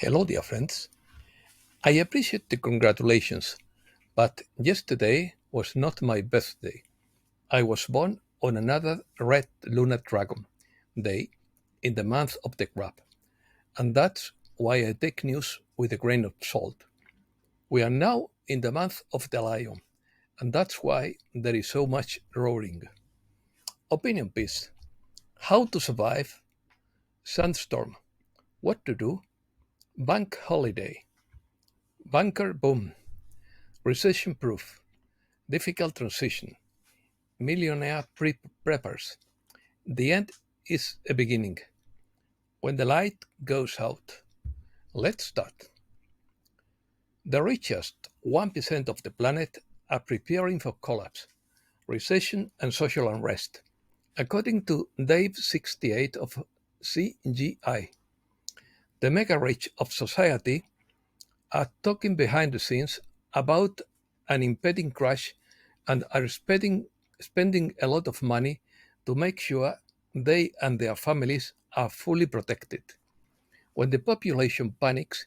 Hello, dear friends. I appreciate the congratulations, but yesterday was not my birthday. I was born on another red lunar dragon day in the month of the crab, and that's why I take news with a grain of salt. We are now in the month of the lion, and that's why there is so much roaring. Opinion piece: how to survive, Sandstorm, what to do, bank holiday, bunker boom, recession proof, difficult transition, millionaire preppers. The end is a beginning. When the light goes out, let's start. The richest 1% of the planet are preparing for collapse, recession, and social unrest, according to Dave 68 of CGI. The mega rich of society are talking behind the scenes about an impending crash and are spending a lot of money to make sure they and their families are fully protected. When the population panics,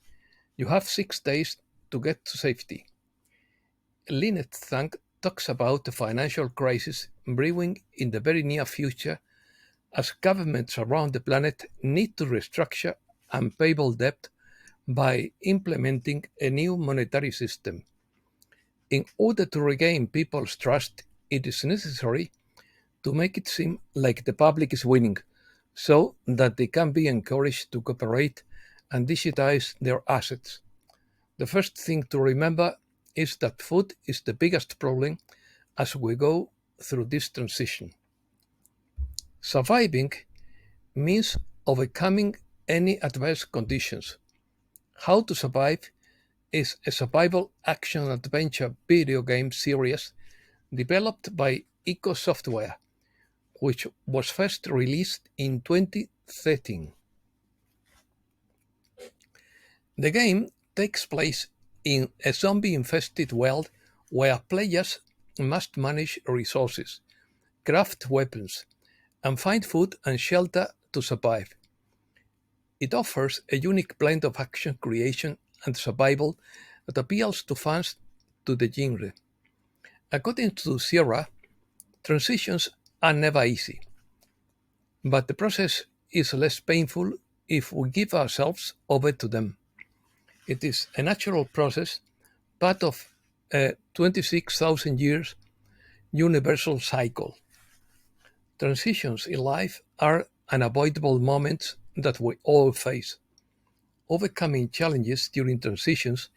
you have 6 days to get to safety. Lynette Thang talks about a financial crisis brewing in the very near future as governments around the planet need to restructure unpayable debt by implementing a new monetary system. In order to regain people's trust, it is necessary to make it seem like the public is winning, so that they can be encouraged to cooperate and digitize their assets. The first thing to remember is that food is the biggest problem as we go through this transition. Surviving means overcoming any adverse conditions. How to Survive is a survival action adventure video game series developed by Eco Software, which was first released in 2013. The game takes place in a zombie infested world where players must manage resources, craft weapons, and find food and shelter to survive. It offers a unique blend of action creation and survival that appeals to fans to the genre. According to Sierra, transitions are never easy, but the process is less painful if we give ourselves over to them. It is a natural process, part of a 26,000 years universal cycle. Transitions in life are unavoidable moments that we all face. Overcoming challenges during transitions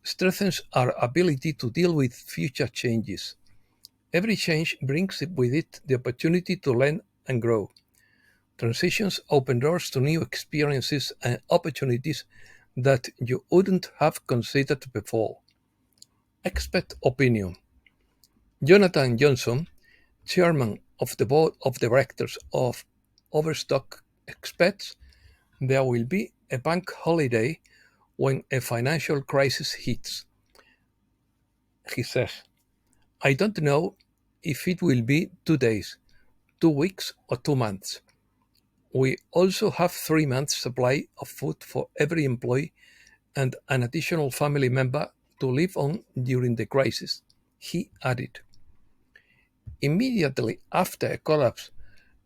strengthens our ability to deal with future changes. Every change brings with it the opportunity to learn and grow. Transitions open doors to new experiences and opportunities that you wouldn't have considered before. Expert opinion: Jonathan Johnson, chairman of the board of directors of Overstock, expects there will be a bank holiday when a financial crisis hits. He says, I don't know if it will be 2 days, 2 weeks, or 2 months. We also have 3 months' supply of food for every employee and an additional family member to live on during the crisis, he added. Immediately after a collapse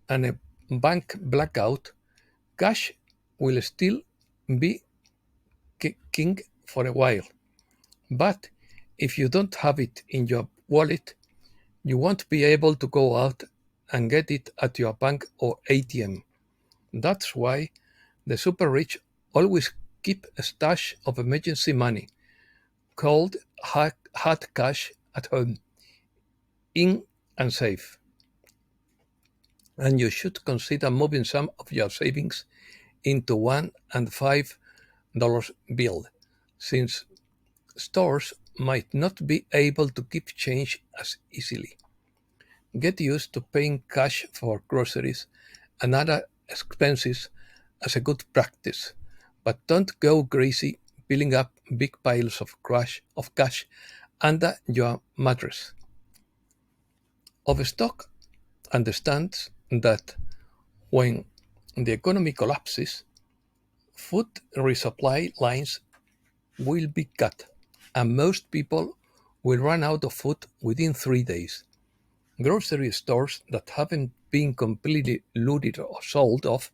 and a bank blackout, cash will still be king for a while. But if you don't have it in your wallet, you won't be able to go out and get it at your bank or ATM. That's why the super rich always keep a stash of emergency money, called hard cash, at home, in and safe. And you should consider moving some of your savings into $1 and $5 bill, since stores might not be able to keep change as easily. Get used to paying cash for groceries and other expenses as a good practice, but don't go crazy piling up big piles of cash under your mattress. Overstock understands that when the economy collapses, Food resupply lines will be cut, and most people will run out of food within 3 days. Grocery stores that haven't been completely looted or sold off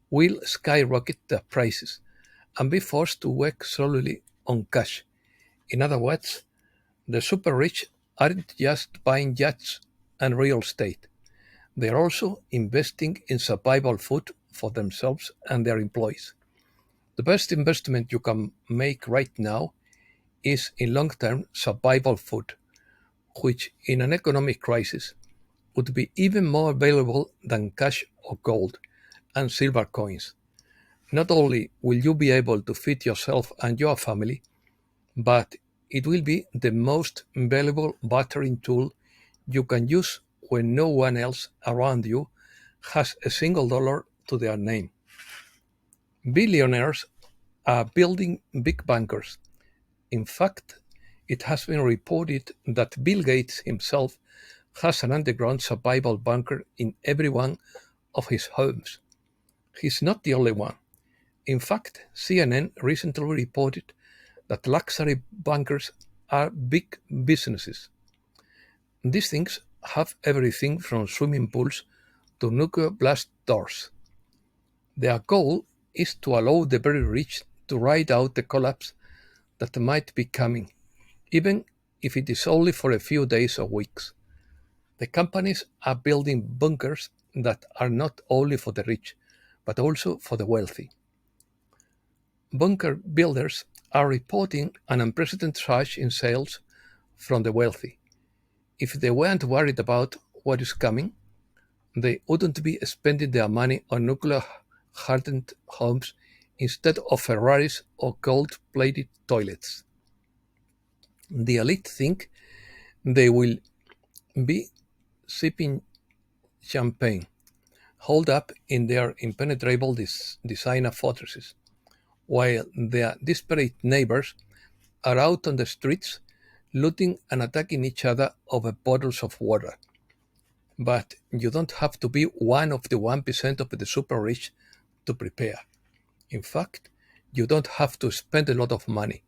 will skyrocket their prices and be forced to work solely on cash. In other words, the super rich aren't just buying yachts and real estate, they are also investing in survival food for themselves and their employees. The best investment you can make right now is in long term survival food, which in an economic crisis would be even more valuable than cash or gold and silver coins. Not only will you be able to feed yourself and your family, but it will be the most valuable bartering tool you can use when no one else around you has a single dollar to their name. Billionaires are building big bunkers. In fact, it has been reported that Bill Gates himself has an underground survival bunker in every one of his homes. He's not the only one. In fact, CNN recently reported that luxury bunkers are big businesses. These things have everything from swimming pools to nuclear blast doors. Their goal is to allow the very rich to ride out the collapse that might be coming, even if it is only for a few days or weeks. The companies are building bunkers that are not only for the rich, but also for the wealthy. Bunker builders are reporting an unprecedented surge in sales from the wealthy. If they weren't worried about what is coming, they wouldn't be spending their money on nuclear hardened homes instead of Ferraris or gold plated toilets. The elite think they will be sipping champagne, holed up in their impenetrable designer fortresses, while their desperate neighbors are out on the streets looting and attacking each other over bottles of water. But you don't have to be one of the 1% of the super rich to prepare. In fact, you don't have to spend a lot of money.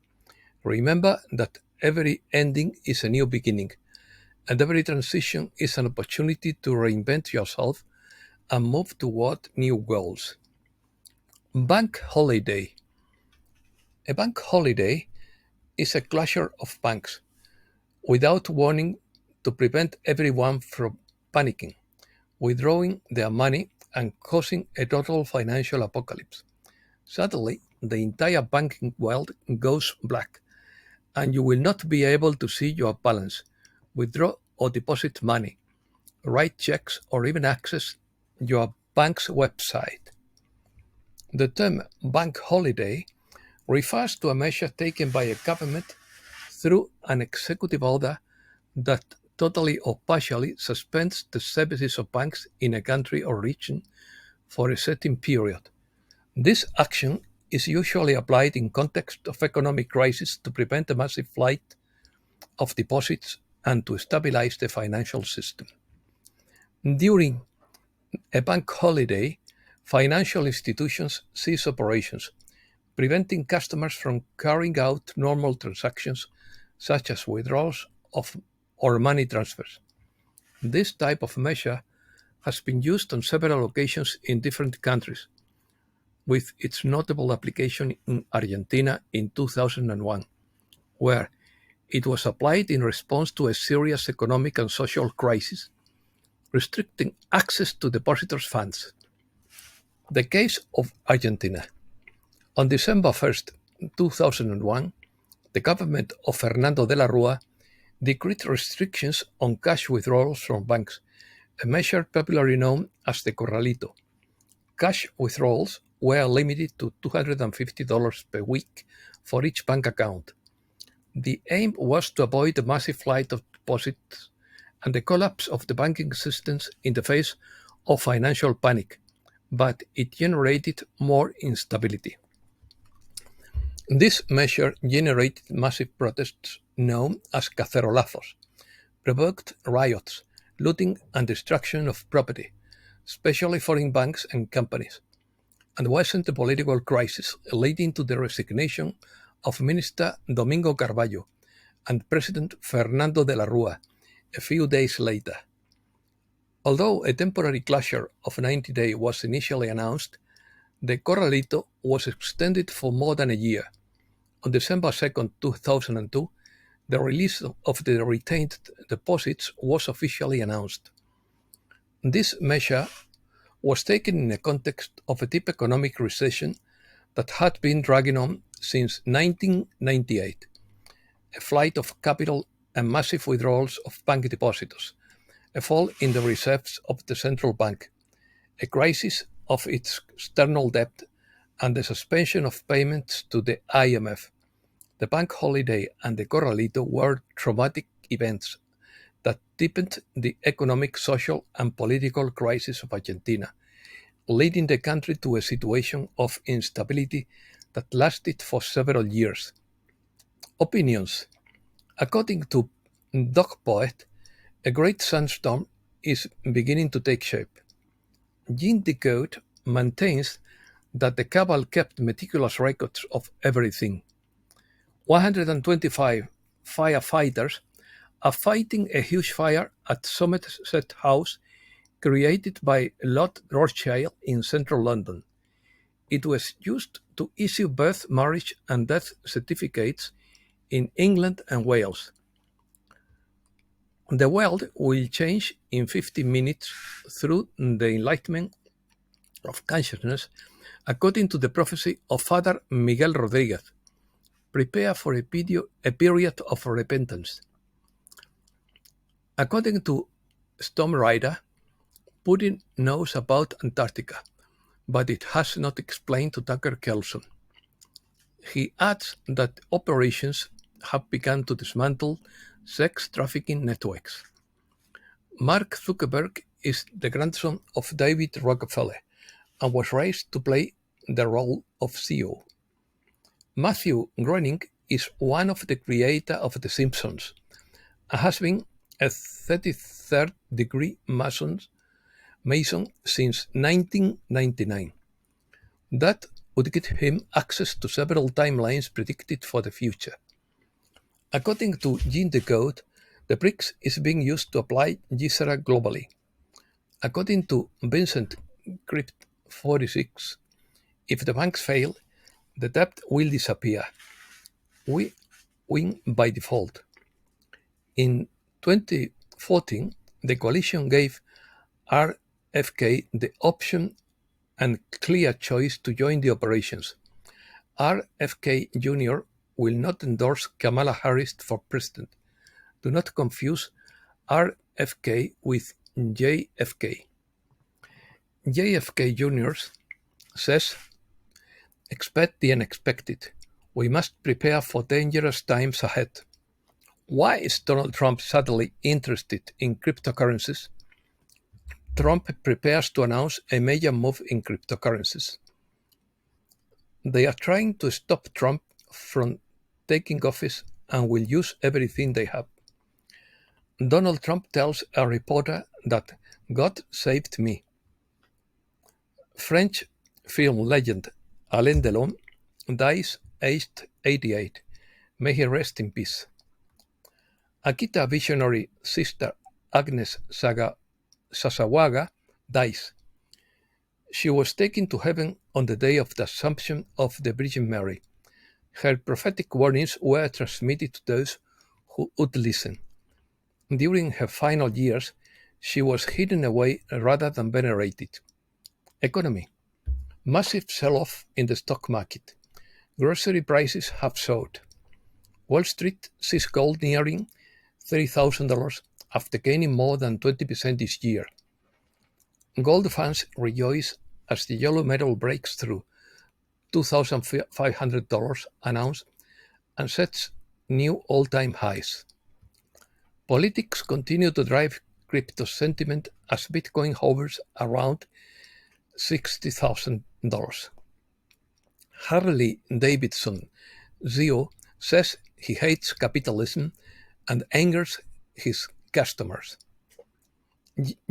Remember that every ending is a new beginning, and every transition is an opportunity to reinvent yourself and move toward new goals. Bank holiday. A bank holiday is a closure of banks without warning to prevent everyone from panicking, withdrawing their money, and causing a total financial apocalypse. Suddenly, the entire banking world goes black, and you will not be able to see your balance, withdraw or deposit money, write checks, or even access your bank's website. The term bank holiday refers to a measure taken by a government through an executive order that totally or partially suspends the services of banks in a country or region for a certain period. This action is usually applied in context of economic crisis to prevent a massive flight of deposits and to stabilize the financial system. During a bank holiday, financial institutions cease operations, preventing customers from carrying out normal transactions such as withdrawals of or money transfers. This type of measure has been used on several occasions in different countries, with its notable application in Argentina in 2001, where it was applied in response to a serious economic and social crisis, restricting access to depositors' funds. The case of Argentina. On December 1st, 2001, the government of Fernando de la Rúa decreed restrictions on cash withdrawals from banks, a measure popularly known as the Corralito. Cash withdrawals were limited to $250 per week for each bank account. The aim was to avoid a massive flight of deposits and the collapse of the banking systems in the face of financial panic, but it generated more instability. This measure generated massive protests known as cacerolazos, provoked riots, looting, and destruction of property, especially foreign banks and companies, and worsened the political crisis, leading to the resignation of Minister Domingo Carvalho and President Fernando de la Rúa a few days later. Although a temporary closure of 90 days was initially announced, the corralito was extended for more than a year. On December 2, 2002, the release of the retained deposits was officially announced. This measure was taken in the context of a deep economic recession that had been dragging on since 1998, a flight of capital and massive withdrawals of bank depositors, a fall in the reserves of the central bank, a crisis of its external debt, and the suspension of payments to the IMF. The bank holiday and the corralito were traumatic events that deepened the economic, social, and political crisis of Argentina, leading the country to a situation of instability that lasted for several years. Opinions. According to Dog Poet, a great sandstorm is beginning to take shape. Jean Decode maintains that the cabal kept meticulous records of everything. 125 firefighters are fighting a huge fire at Somerset House created by Lord Rothschild in central London. It was used to issue birth, marriage, and death certificates in England and Wales. The world will change in 50 minutes through the enlightenment of consciousness, according to the prophecy of Father Miguel Rodriguez. Prepare for a period of repentance. According to Storm Rider, Putin knows about Antarctica, but it has not explained to Tucker Carlson. He adds that operations have begun to dismantle sex trafficking networks. Mark Zuckerberg is the grandson of David Rockefeller and was raised to play the role of CEO. Matthew Groening is one of the creators of The Simpsons and has been a 33rd degree Mason since 1999. That would give him access to several timelines predicted for the future. According to Jean Decode, the BRICS is being used to apply GSERA globally. According to Vincent Crypt 46, if the banks fail, the debt will disappear. We win by default. In 2014, the coalition gave RFK the option and clear choice to join the operations. RFK Jr. will not endorse Kamala Harris for president. Do not confuse RFK with JFK. JFK Jr. says, expect the unexpected. We must prepare for dangerous times ahead. Why is Donald Trump suddenly interested in cryptocurrencies? Trump prepares to announce a major move in cryptocurrencies. They are trying to stop Trump from taking office and will use everything they have. Donald Trump tells a reporter that God saved me. French film legend Alain Delon dies aged 88. May he rest in peace. Akita visionary sister Agnes Sasawaga dies. She was taken to heaven on the day of the Assumption of the Virgin Mary. Her prophetic warnings were transmitted to those who would listen. During her final years, she was hidden away rather than venerated. Economy. Massive sell-off in the stock market. Grocery prices have soared. Wall Street sees gold nearing $3,000 after gaining more than 20% this year. Gold fans rejoice as the yellow metal breaks through $2,500 an ounce and sets new all-time highs. Politics continue to drive crypto sentiment as Bitcoin hovers around $60,000. Harley Davidson CEO says he hates capitalism and angers his customers.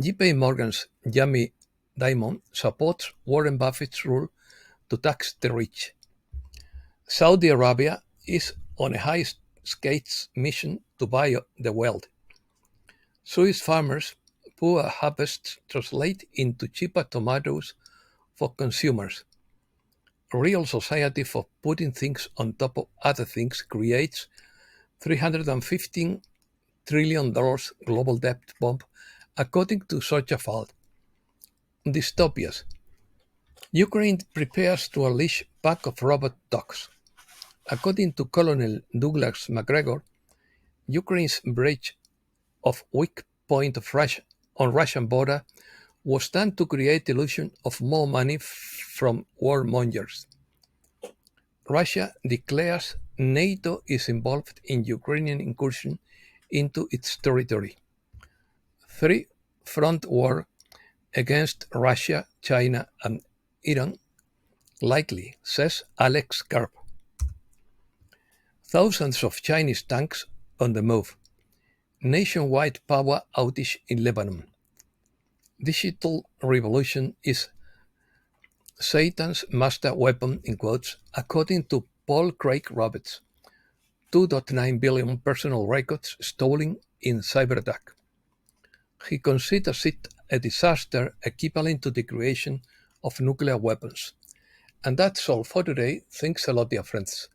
JP Morgan's Jamie Dimon supports Warren Buffett's rule to tax the rich. Saudi Arabia is on a high-stakes mission to buy the world. Swiss farmers' poor harvests translate into cheaper tomatoes for consumers. A real society for putting things on top of other things creates $315 trillion global debt bomb, according to Sochafald. Dystopias. Ukraine prepares to unleash pack of robot dogs. According to Colonel Douglas MacGregor, Ukraine's breach of weak point on Russian border was done to create illusion of more money from warmongers. Russia declares NATO is involved in Ukrainian incursion into its territory. Three-front war against Russia, China, and Iran likely, says Alex Karp. Thousands of Chinese tanks on the move. Nationwide power outage in Lebanon. Digital revolution is Satan's master weapon, in quotes, according to Paul Craig Roberts. 2.9 billion personal records stolen in cyberattack. He considers it a disaster equivalent to the creation of nuclear weapons. And that's all for today. Thanks a lot, dear friends.